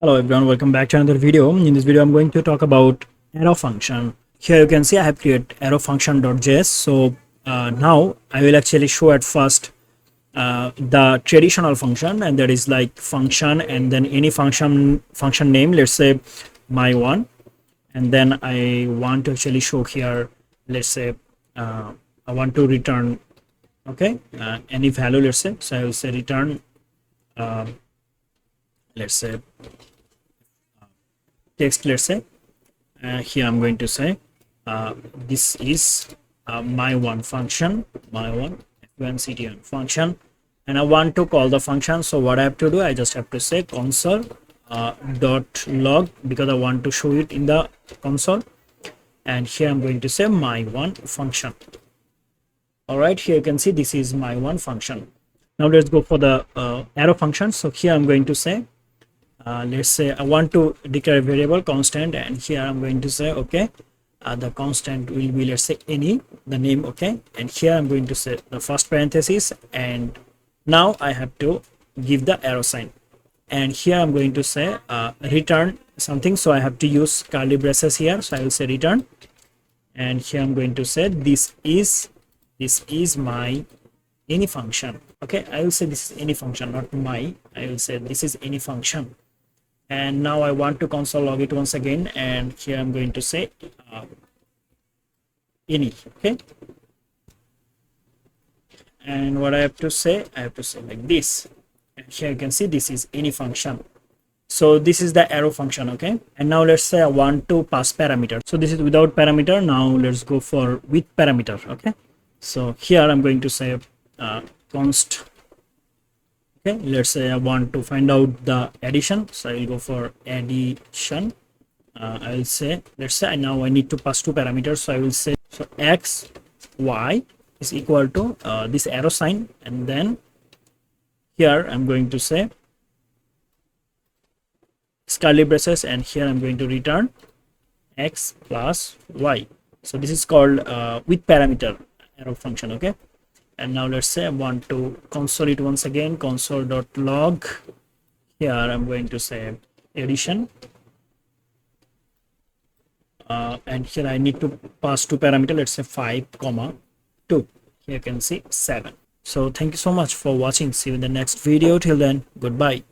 Hello everyone, welcome back to another video. In this video, I'm going to talk about arrow function. Here you can see I have created arrow function.js. So now I will actually show at first the traditional function, and that is like function and then any function name. Let's say my one, and then I want to actually show here. Let's say I want to return any value. Let's say so I will say return. Let's say text. Let's say here I'm going to say this is my one function, my one functn function, and I want to call the function. So what I have to do, I just have to say console dot log, because I want to show it in the console, and here I'm going to say my one function. All right, here you can see this is my one function. Now let's go for the arrow function. So here I'm going to say let's say I want to declare a variable constant, and here I'm going to say okay, the constant will be, let's say, any the name. Okay, and here I'm going to say the first parenthesis, and now I have to give the arrow sign, and here I'm going to say return something. So I have to use curly braces here, so I will say return, and here I'm going to say this is my any function. Okay, I will say this is any function, not my. I will say this is any function. And now I want to console log it once again, and here I'm going to say any. Okay, and what I have to say like this, and here you can see this is any function. So this is the arrow function. Okay, and now let's say I want to pass parameter. So this is without parameter. Now let's go for with parameter. Okay, so here I'm going to say const. Okay, let's say I want to find out the addition, so I will go for addition. I will say, let's say now I need to pass two parameters, so I will say so x y is equal to this arrow sign, and then here I'm going to say curly braces, and here I'm going to return x plus y. So this is called with parameter arrow function. Okay, and now let's say I want to console it once again, console.log. Here I'm going to say addition, and here I need to pass two parameters. Let's say 5,2. Here you can see 7. So thank you so much for watching. See you in the next video. Till then, goodbye.